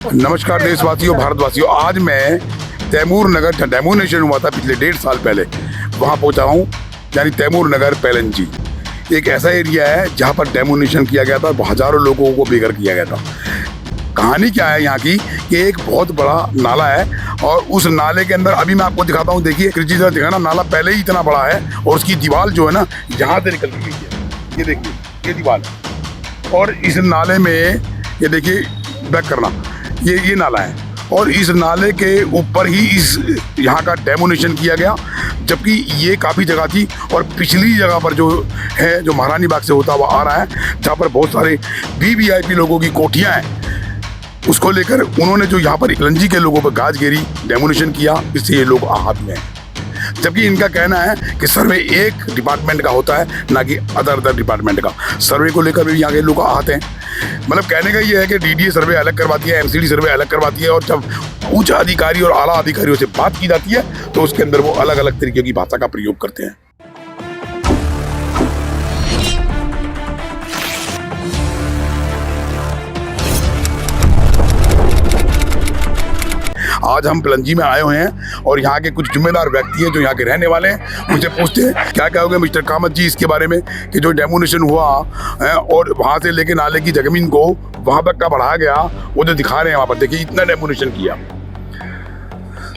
नमस्कार देशवासियों, भारतवासियों। आज मैं तैमूर नगर जहाँ डेमोनेशन हुआ था पिछले 1.5 साल पहले, वहाँ पहुँचा हूँ। यानी तैमूर नगर पैलनजी एक ऐसा एरिया है जहाँ पर डेमोनेशन किया गया था, हजारों लोगों को बेघर किया गया था। कहानी क्या है यहाँ की कि एक बहुत बड़ा नाला है और उस नाले के अंदर अभी मैं आपको दिखाता हूँ। देखिए कृषि तरह दिखाना, नाला पहले ही इतना बड़ा है और उसकी दीवार जो है ना यहाँ से निकल गई है। ये देखिए, ये दीवार है और इस नाले में ये देखिए, बैक करना, ये नाला है और इस नाले के ऊपर ही इस यहाँ का डेमोनेशन किया गया। जबकि ये काफ़ी जगह थी और पिछली जगह पर जो है, जो महारानी बाग से होता हुआ आ रहा है, जहाँ पर बहुत सारे वीवीआईपी लोगों की कोठियाँ हैं, उसको लेकर उन्होंने जो यहाँ पर इकलंजी के लोगों पर गाज गेरी, डेमोनेशन किया, इससे ये लोग आहत में हैं। जबकि इनका कहना है कि सर्वे एक डिपार्टमेंट का होता है, ना कि अदर डिपार्टमेंट का। सर्वे को लेकर भी यहाँ के लोग आहत हैं। मतलब कहने का ये है कि डीडीए सर्वे अलग करवाती है, एमसीडी सर्वे अलग करवाती है और जब उच्च अधिकारी और आला अधिकारियों से बात की जाती है तो उसके अंदर वो अलग अलग तरीके की भाषा का प्रयोग करते हैं। आज हम पैलनजी में आए हुए हैं और यहाँ के कुछ जिम्मेदार व्यक्ति हैं जो यहाँ के रहने वाले हैं। मुझे पूछते हैं क्या कहोगे मिस्टर कामत जी इसके बारे में कि जो डेमोनेशन हुआ है और वहाँ से लेके नाले की जमीन को वहाँ तक का बढ़ाया गया, वो जो दिखा रहे हैं वहाँ पर देखिए, इतना डेमोनेशन किया।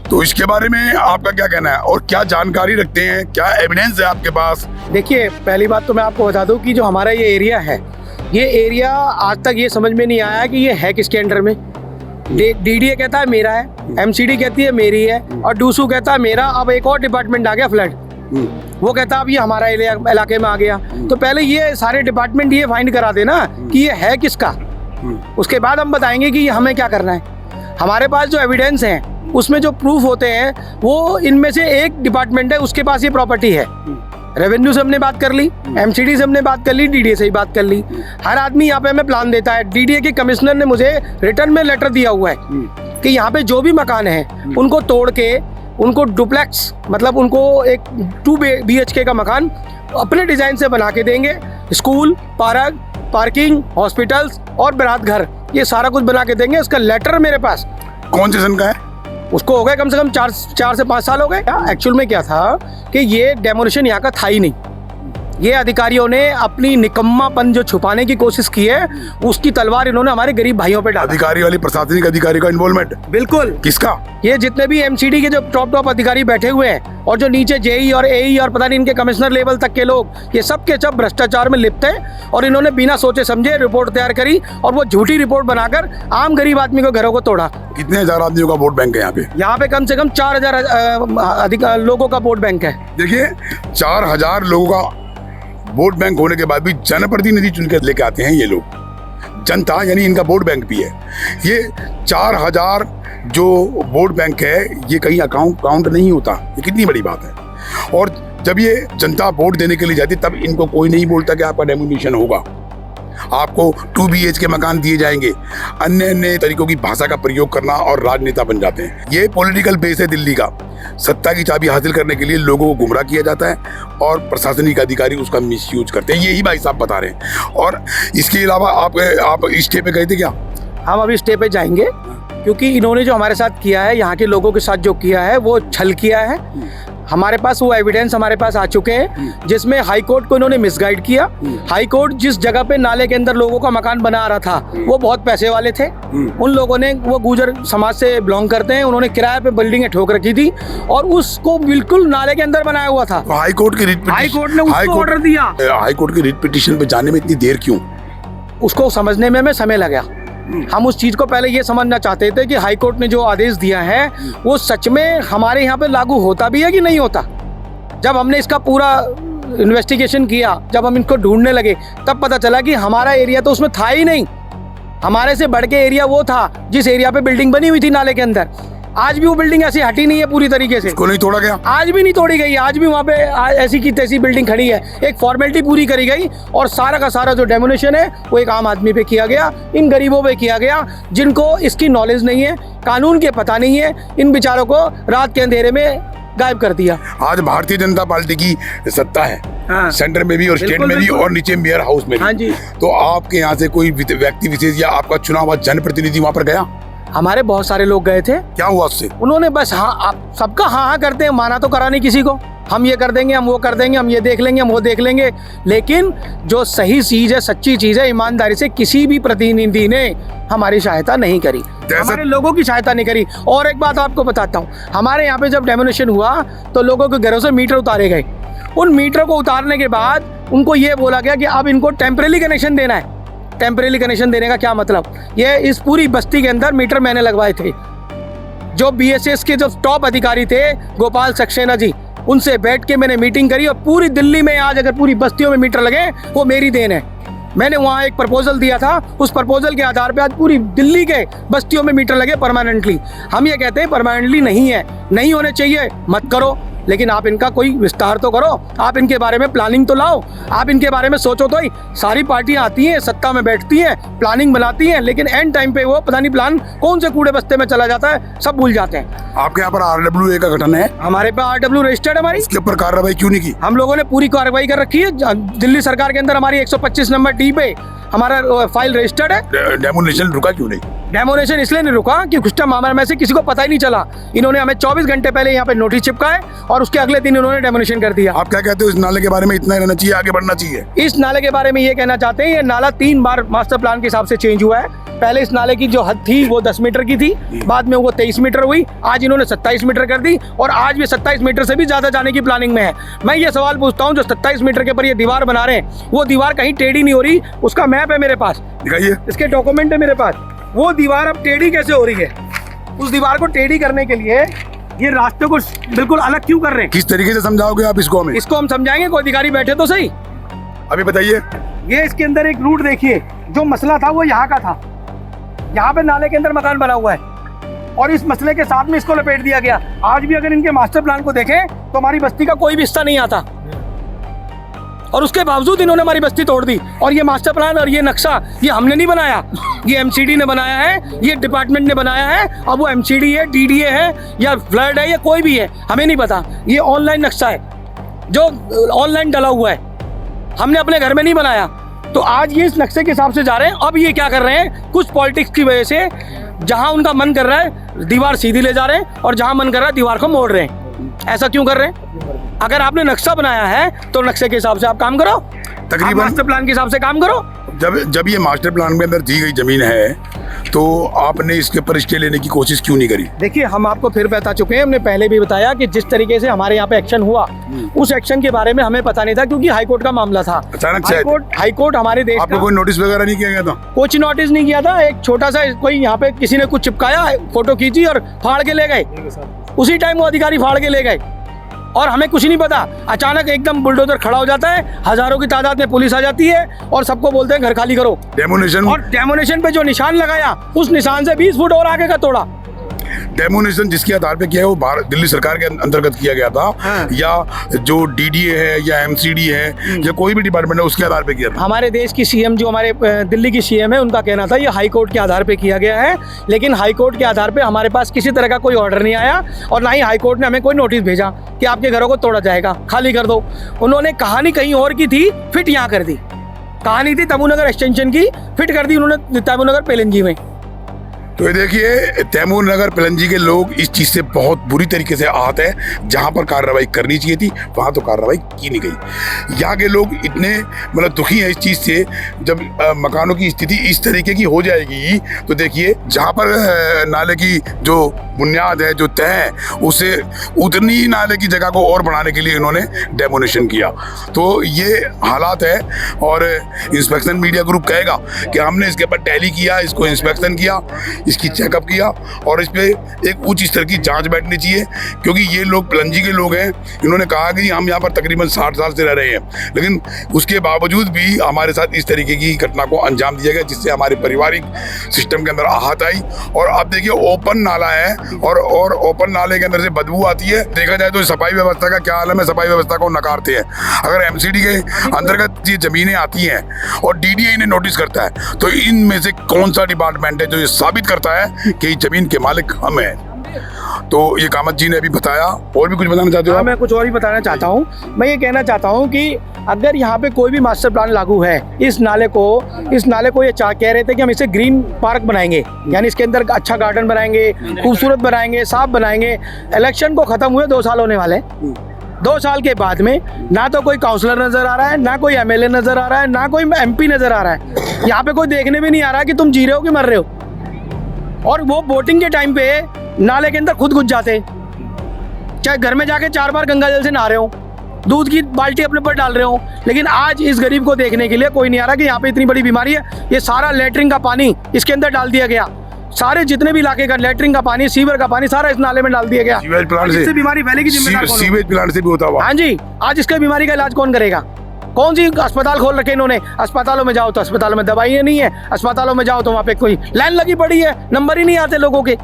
तो इसके बारे में आपका क्या कहना है और क्या जानकारी रखते हैं, क्या एविडेंस है आपके पास? देखिए, पहली बात तो मैं आपको बता दूं कि जो हमारा ये एरिया है, ये एरिया आज तक ये समझ में नहीं आया कि ये है किसके अंडर में। डीडीए कहता है मेरा है, एमसीडी कहती है मेरी है और डूसू कहता है मेरा। अब एक और डिपार्टमेंट आ गया फ्लड, वो कहता है अब ये हमारा इलाके में आ गया। तो पहले ये सारे डिपार्टमेंट ये फाइंड करा देना कि ये है किसका, उसके बाद हम बताएंगे कि हमें क्या करना है। हमारे पास जो एविडेंस है उसमें जो प्रूफ होते हैं वो इनमें से एक डिपार्टमेंट है, उसके पास ये प्रॉपर्टी है। रेवेन्यू से हमने बात कर ली, एमसीडी से हमने बात कर ली, डीडीए से ही बात कर ली। हर आदमी यहाँ पे हमें प्लान देता है। डीडीए के कमिश्नर ने मुझे रिटर्न में लेटर दिया हुआ है कि यहाँ पे जो भी मकान है उनको तोड़ के उनको डुप्लेक्स, मतलब उनको एक 2 BHK का मकान अपने डिजाइन से बना के देंगे। स्कूल, पार्क, पार्किंग, हॉस्पिटल्स और बारात घर, ये सारा कुछ बना के देंगे। इसका लेटर मेरे पास। कौन से सन का है? उसको हो गए कम से कम 4 से 5 साल हो गए। एक्चुअल में क्या था कि ये डेमोनेशन यहाँ का था ही नहीं। ये अधिकारियों ने अपनी निकम्मापन जो छुपाने की कोशिश की है, उसकी तलवार इन्होंने हमारे गरीब भाइयों पे डाला। अधिकारी वाली प्रशासनिक अधिकारी का इन्वॉल्वमेंट बिल्कुल। किसका? ये जितने भी एमसीडी के जो टॉप अधिकारी बैठे हुए हैं और जो नीचे जेई और एई और पता नहीं इनके कमिश्नर लेवल तक के लोग, ये सब के सब भ्रष्टाचार में लिप्त हैं और इन्होंने बिना सोचे समझे रिपोर्ट तैयार करी और वो झूठी रिपोर्ट बनाकर आम गरीब आदमी को घरों को तोड़ा। कितने हजार आदमियों का वोट बैंक है यहाँ पे? यहाँ पे कम से कम 4000 लोगों का वोट बैंक है। देखिए, 4000 लोगों का वोट बैंक होने के बाद भी जनप्रतिनिधि चुन के लेके आते हैं ये लोग। जनता यानी इनका वोट बैंक भी है। ये 4000 जो वोट बैंक है, ये कहीं काउंट नहीं होता। ये कितनी बड़ी बात है। और जब ये जनता वोट देने के लिए जाती तब इनको कोई नहीं बोलता कि आपका डेमोनेशन होगा, आपको 2 BHK मकान दिए जाएंगे। अन्य तरीकों की भाषा का प्रयोग करना और राजनेता बन जाते हैं। ये पॉलिटिकल बेस है दिल्ली का। सत्ता की चाबी हासिल करने के लिए लोगों को गुमराह किया जाता है और प्रशासनिक अधिकारी उसका मिसयूज करते हैं। यही भाई साहब बता रहे हैं। और इसके अलावा आप स्टे पे गए थे क्या? हम अभी स्टे पे जाएंगे क्योंकि इन्होंने जो हमारे साथ किया है, यहाँ के लोगों के साथ जो किया है, वो छल किया है। हमारे पास वो एविडेंस हमारे पास आ चुके हैं जिसमें हाई कोर्ट को इन्होंने मिसगाइड किया। हाई कोर्ट जिस जगह पे नाले के अंदर लोगों का मकान बना रहा था, वो बहुत पैसे वाले थे। उन लोगों ने, वो गुर्जर समाज से बिलोंग करते हैं, उन्होंने किराए पे बिल्डिंगें ठोक रखी थी और उसको बिल्कुल नाले के अंदर बनाया हुआ था। तो हाई कोर्ट ने उसको ऑर्डर दिया। हाई कोर्ट की रिट पिटीशन पे जाने में इतनी देर क्यों? उसको समझने में हमें समय लगा। हम उस चीज को पहले ये समझना चाहते थे कि हाई कोर्ट ने जो आदेश दिया है वो सच में हमारे यहाँ पे लागू होता भी है कि नहीं होता। जब हमने इसका पूरा इन्वेस्टिगेशन किया, जब हम इनको ढूंढने लगे, तब पता चला कि हमारा एरिया तो उसमें था ही नहीं। हमारे से बढ़ के एरिया वो था जिस एरिया पे बिल्डिंग बनी हुई थी नाले के अंदर। आज भी वो बिल्डिंग ऐसी हटी नहीं है पूरी तरीके से। उसको नहीं तोड़ा गया? आज भी नहीं तोड़ी गई। आज भी वहाँ पे ऐसी की तैसी बिल्डिंग खड़ी है। एक फॉर्मेलिटी पूरी करी गई और सारा का सारा जो डेमोनेशन है वो एक आम आदमी पे किया गया, इन गरीबों पे किया गया जिनको इसकी नॉलेज नहीं है, कानून के पता नहीं है। इन बेचारों को रात के अंधेरे में गायब कर दिया। आज भारतीय जनता पार्टी की सत्ता है। हाँ। सेंटर में भी और स्टेट में भी और नीचे मेयर हाउस में भी। हाँ जी। तो आपके यहाँ से कोई व्यक्ति विशेष या आपका चुना हुआ जनप्रतिनिधि वहाँ पर गया? हमारे बहुत सारे लोग गए थे, क्या हुआ उससे? उन्होंने बस हाँ, आप सबका हाँ हाँ करते हैं, माना तो करा नहीं किसी को। हम ये कर देंगे, हम वो कर देंगे, हम ये देख लेंगे, हम वो देख लेंगे, लेकिन जो सही चीज़ है, सच्ची चीज़ है, ईमानदारी से किसी भी प्रतिनिधि ने हमारी सहायता नहीं करी, हमारे लोगों की सहायता नहीं करी। और एक बात आपको बताता हूँ, हमारे यहाँ पे जब डेमोनेशन हुआ तो लोगों के घरों से मीटर उतारे गए। उन मीटर को उतारने के बाद उनको ये बोला गया कि अब इनको टेम्परेरी कनेक्शन देना है। टेम्परेरी कनेक्शन देने का क्या मतलब? ये इस पूरी बस्ती के अंदर मीटर मैंने लगवाए थे। जो BSS के जो टॉप अधिकारी थे, गोपाल सक्सेना जी, उनसे बैठ के मैंने मीटिंग करी और पूरी दिल्ली में आज अगर पूरी बस्तियों में मीटर लगे वो मेरी देन है। मैंने वहाँ एक प्रपोजल दिया था, उस प्रपोजल के आधार पे आज पूरी दिल्ली के बस्तियों में मीटर लगे परमानेंटली। हम ये कहते हैं परमानेंटली नहीं है, नहीं होने चाहिए, मत करो, लेकिन आप इनका कोई विस्तार तो करो, आप इनके बारे में प्लानिंग तो लाओ, आप इनके बारे में सोचो तो ही। सारी पार्टियां आती हैं, सत्ता में बैठती हैं, प्लानिंग बनाती हैं, लेकिन एंड टाइम पे वो पता नहीं प्लान कौन से कूड़े बस्ते में चला जाता है, सब भूल जाते हैं। आपके यहाँ पर RWA का गठन है? हमारे पे RW रजिस्टर्ड है हमारी। इसके ऊपर कार्रवाई क्यों नहीं की? हम लोगों ने पूरी कार्रवाई कर रखी है। दिल्ली सरकार के अंदर हमारी 125 नंबर डी पे हमारा फाइल रजिस्टर्ड है। डेमोनेशन रुका क्यों नहीं? डेमोनेशन इसलिए नहीं रुका कि कुछ मामला में से किसी को पता ही नहीं चला। इन्होंने हमें 24 घंटे पहले यहाँ पे नोटिस चिपकाए और उसके अगले दिन इन्होंने डेमोनेशन कर दिया। आप क्या कहते हो इस नाले के बारे में? इतना ही रहना चाहिए, आगे बढ़ना चाहिए? इस नाले के बारे में ये कहना चाहते हैं, ये नाला 3 बार मास्टर प्लान के हिसाब से चेंज हुआ है। पहले इस नाले की जो हद थी वो 10 मीटर की थी, बाद में वो 23 मीटर हुई, आज इन्होंने 27 मीटर कर दी और आज भी 27 मीटर से भी ज्यादा जाने की प्लानिंग में है। मैं ये सवाल पूछता हूँ, जो 27 मीटर के ऊपर ये दीवार बना रहे हैं, वो दीवार कहीं टेढ़ी नहीं हो रही? उसका मैप है मेरे पास, दिखाइए। इसके डॉक्यूमेंट है मेरे पास। वो दीवार अब टेढ़ी कैसे हो रही है? उस दीवार को टेढ़ी करने के लिए ये रास्ते को बिल्कुल अलग क्यों कर रहे हैं? किस तरीके से समझाओगे आप इसको हमें? इसको हम समझाएंगे, कोई अधिकारी बैठे तो सही। अभी बताइए। ये इसके अंदर एक रूट देखिए, जो मसला था वो यहाँ का था। यहाँ पे नाले के अंदर मकान बना हुआ है और इस मसले के साथ में इसको लपेट दिया गया। आज भी अगर इनके मास्टर प्लान को देखें तो हमारी बस्ती का कोई भी हिस्सा नहीं आता और उसके बावजूद इन्होंने हमारी बस्ती तोड़ दी। और ये मास्टर प्लान और ये नक्शा ये हमने नहीं बनाया, ये MCD ने बनाया है, ये डिपार्टमेंट ने बनाया है। अब वो MCD है, DDA है या फ्लड है या कोई भी है, हमें नहीं पता। ये ऑनलाइन नक्शा है जो ऑनलाइन डला हुआ है, हमने अपने घर में नहीं बनाया। तो आज ये इस नक्शे के हिसाब से जा रहे हैं। अब ये क्या कर रहे हैं, कुछ पॉलिटिक्स की वजह से जहां उनका मन कर रहा है दीवार सीधी ले जा रहे हैं और जहां मन कर रहा है दीवार को मोड़ रहे हैं। ऐसा क्यों कर रहे हैं? अगर आपने नक्शा बनाया है तो नक्शे के हिसाब से आप काम करो, तकरीबन मास्टर प्लान के हिसाब से काम करो। जब ये मास्टर प्लान में अंदर दी गई जमीन है तो आपने इसके ऊपर स्टे लेने की कोशिश क्यों नहीं करी? देखिए, हम आपको फिर बता चुके हैं, हमने पहले भी बताया कि जिस तरीके से हमारे यहाँ पे एक्शन हुआ, उस एक्शन के बारे में हमें पता नहीं था क्योंकि हाईकोर्ट का मामला था। अचानक से हाईकोर्ट हमारे देश आपको कोई नोटिस वगैरह नहीं किया गया था? कुछ नोटिस नहीं किया था। एक छोटा सा कोई यहाँ पे किसी ने कुछ चिपकाया, फोटो खींची और फाड़ के ले गए। उसी टाइम वो अधिकारी फाड़ के ले गए और हमें कुछ नहीं पता। अचानक एकदम बुलडोजर खड़ा हो जाता है, हजारों की तादाद में पुलिस आ जाती है और सबको बोलते हैं घर खाली करो। डेमोनेशन, और डेमोनेशन पे जो निशान लगाया उस निशान से 20 फुट और आगे का तोड़ा। डेमोनेशन जिसके आधार पे किया है वो दिल्ली सरकार के अंतर्गत किया गया था? हाँ। या जो DDA है या MCD है या कोई भी डिपार्टमेंट है उसके आधार पे किया था? हमारे देश की CM जो हमारे दिल्ली की CM है, उनका कहना था ये हाई कोर्ट के आधार पे किया गया है, लेकिन हाई कोर्ट के आधार पे हमारे पास किसी तरह का कोई ऑर्डर नहीं आया और ना ही हाई कोर्ट ने हमें कोई नोटिस भेजा कि आपके घरों को तोड़ा जाएगा, खाली कर दो। उन्होंने कहानी कहीं और की थी, फिट यहाँ कर दी। कहानी थी तैमूरनगर एक्सटेंशन की, फिट कर दी उन्होंने तैमूरनगर पेलंजी में। तो ये देखिए, तैमूरनगर पेलंजी के लोग इस चीज़ से बहुत बुरी तरीके से आहत है। जहाँ पर कार्रवाई करनी चाहिए थी वहाँ तो कार्रवाई की नहीं गई। यहाँ के लोग इतने मतलब दुखी हैं इस चीज़ से। जब मकानों की स्थिति इस तरीके की हो जाएगी तो देखिए, जहाँ पर नाले की जो बुनियाद है, जो तय है, उसे उतनी ही नाले की जगह को और बढ़ाने के लिए इन्होंने डेमोनेशन किया। तो ये हालात है और इंस्पेक्शन मीडिया ग्रुप कहेगा कि हमने इसके ऊपर टैली किया, इसको इंस्पेक्शन किया, इसकी चेकअप किया और इस पे एक उच्च स्तर की जांच बैठनी चाहिए। क्योंकि ये लोग पेलंजी के लोग हैं, इन्होंने कहा कि हम यहाँ पर तकरीबन 60 साल से रह रहे हैं, लेकिन उसके बावजूद भी हमारे साथ इस तरीके की घटना को अंजाम दिया गया, जिससे हमारे पारिवारिक सिस्टम के अंदर आहत आई। और अब देखिए, ओपन नाला है और ओपन नाले के अंदर से बदबू आती है। देखा जाए तो सफाई व्यवस्था का क्या आलम है, सफाई व्यवस्था को नकारते हैं। अगर MCD के अंतर्गत ये जमीनें आती हैं और DDA इन्हें नोटिस करता है तो इनमें से कौन सा डिपार्टमेंट है जो ये साबित करता है कि जमीन के मालिक हम हैं? तो ये कामत जी ने अभी बताया, और भी कुछ बताना चाहते हो हाँ, आप? मैं कुछ और भी बताना चाहता हूँ। मैं ये कहना चाहता हूँ कि अगर यहाँ पे कोई भी मास्टर प्लान लागू है, इस नाले को ये कह रहे थे कि हम इसे ग्रीन पार्क बनाएंगे, यानी इसके अंदर अच्छा गार्डन बनाएंगे, खूबसूरत बनाएंगे, साफ बनाएंगे। इलेक्शन को खत्म हुए 2 साल होने वाले हैं। 2 साल के बाद में ना तो कोई काउंसलर नजर आ रहा है, ना कोई एमएलए नजर आ रहा है, ना कोई एमपी नजर आ रहा है। यहाँ पे कोई देखने भी नहीं आ रहा कि तुम जी रहे हो कि मर रहे हो। और वो वोटिंग के टाइम पे नाले के अंदर खुद घुस जाते, चाहे घर में जाके 4 बार गंगा जल से नहा रहे हो, दूध की बाल्टी अपने पर डाल रहे हो, लेकिन आज इस गरीब को देखने के लिए कोई नहीं आ रहा कि यहाँ पे इतनी बड़ी बीमारी है। ये सारा लेटरिन का पानी इसके अंदर डाल दिया गया, सारे जितने भी इलाके का लेटरिन का पानी, सीवर का पानी सारा इस नाले में डाल दिया गया। सीवेज प्लांट से इससे बीमारी फैलेगी, जिम्मेदार कौन होगा? सीवेज प्लांट से भी होता हुआ। हाँ जी, आज इसके बीमारी का इलाज कौन करेगा? कौन सी अस्पताल खोल रखे इन्होंने? अस्पतालों में जाओ तो अस्पतालों में दवाइयाँ नहीं है, अस्पतालों में जाओ तो वहाँ पे कोई लाइन लगी पड़ी है, नंबर ही नहीं आते लोगों के।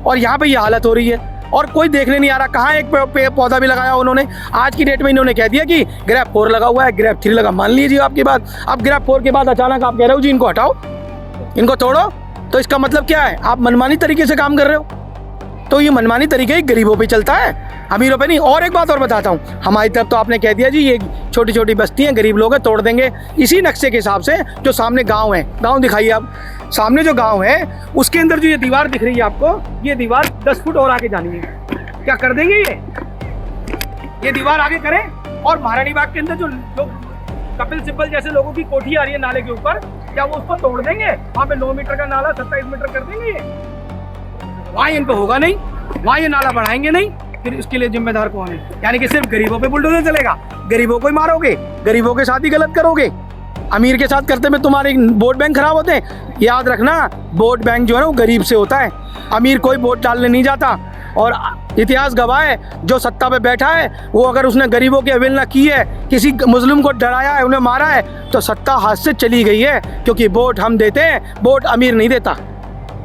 और यहाँ पे ये हालत हो रही है और कोई देखने नहीं आ रहा। कहाँ एक पौधा भी लगाया उन्होंने? आज की डेट में इन्होंने कह दिया कि ग्रेप 4 लगा हुआ है, ग्रेप 3 लगा। मान लीजिए आपकी बात, अब ग्रेप 4 के बाद अचानक आप कह रहे हो जी इनको हटाओ, इनको तोड़ो, तो इसका मतलब क्या है? आप मनमानी तरीके से काम कर रहे हो। तो ये मनमानी तरीके ही गरीबों पे चलता है, अमीरों पे नहीं। और एक बात और बताता हूँ, हमारी तरफ तो आपने कह दिया जी ये छोटी छोटी बस्ती हैं, गरीब लोग हैं, तोड़ देंगे। इसी नक्शे के हिसाब से जो सामने गांव है, गांव दिखाइए आप, सामने जो गांव है उसके अंदर जो ये दीवार दिख रही है आपको, ये दीवार 10 फुट और आगे जानी है। क्या कर देंगे ये दीवार आगे करें? और महारानी बाग के अंदर जो कपिल सिब्बल जैसे लोगों की कोठी आ रही है नाले के ऊपर, क्या वो उसको तोड़ देंगे? वहाँ पे 9 मीटर का नाला 27 मीटर कर देंगे ये? वहाँ इन पे होगा नहीं, वहाँ ये नाला बढ़ाएंगे नहीं, फिर इसके लिए जिम्मेदार कौन है? यानी कि सिर्फ गरीबों पे बुलडोजर चलेगा, गरीबों को ही मारोगे, गरीबों के साथ ही गलत करोगे, अमीर के साथ करते में तुम्हारे वोट बैंक खराब होते हैं। याद रखना, वोट बैंक जो है ना वो गरीब से होता है, अमीर कोई वोट डालने नहीं जाता। और इतिहास गवाह है, जो सत्ता पे बैठा है वो अगर उसने गरीबों की अवहेलना की है, किसी मुस्लिम को डराया है, उन्हें मारा है, तो सत्ता हाथ से चली गई है, क्योंकि वोट हम देते हैं, वोट अमीर नहीं देता।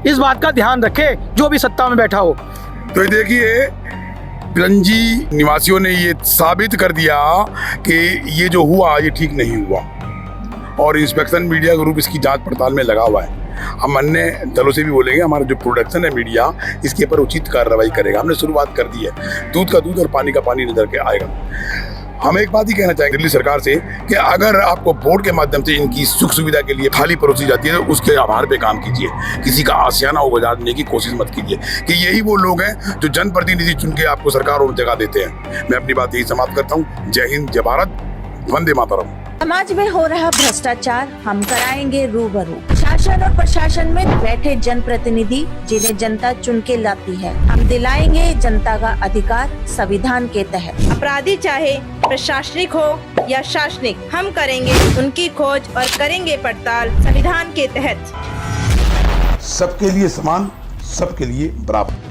इस बात का ध्यान रखे जो भी सत्ता में बैठा हो। तो ये देखिए, पिरंजी निवासियों ने ये साबित कर दिया कि ये जो हुआ ये ठीक नहीं हुआ, और इंस्पेक्शन मीडिया ग्रुप इसकी जांच पड़ताल में लगा हुआ है। हम अन्य दलों से भी बोलेंगे, हमारा जो प्रोडक्शन है मीडिया, इसके ऊपर उचित कार्रवाई करेगा। हमने शुरुआत कर दी है, दूध का दूध और पानी का पानी नजर के आएगा। हम एक बात ही कहना चाहेंगे दिल्ली सरकार से कि अगर आपको बोर्ड के माध्यम से इनकी सुख सुविधा के लिए थाली परोसी जाती है तो उसके आभार पे काम कीजिए, किसी का आशियाना उजाड़ने की कोशिश मत कीजिए कि यही वो लोग हैं जो जनप्रतिनिधि चुन के आपको सरकारों में जगह देते हैं। मैं अपनी बात यही समाप्त करता हूँ। जय हिंद, जय भारत, वंदे मातरम। समाज में हो रहा भ्रष्टाचार हम कराएंगे रूबरू। शासन और प्रशासन में बैठे जनप्रतिनिधि जिन्हें जनता चुन के लाती है, हम दिलाएंगे जनता का अधिकार संविधान के तहत। अपराधी चाहे प्रशासनिक हो या शासनिक, हम करेंगे उनकी खोज और करेंगे पड़ताल संविधान के तहत। सबके लिए समान, सबके लिए बराबर।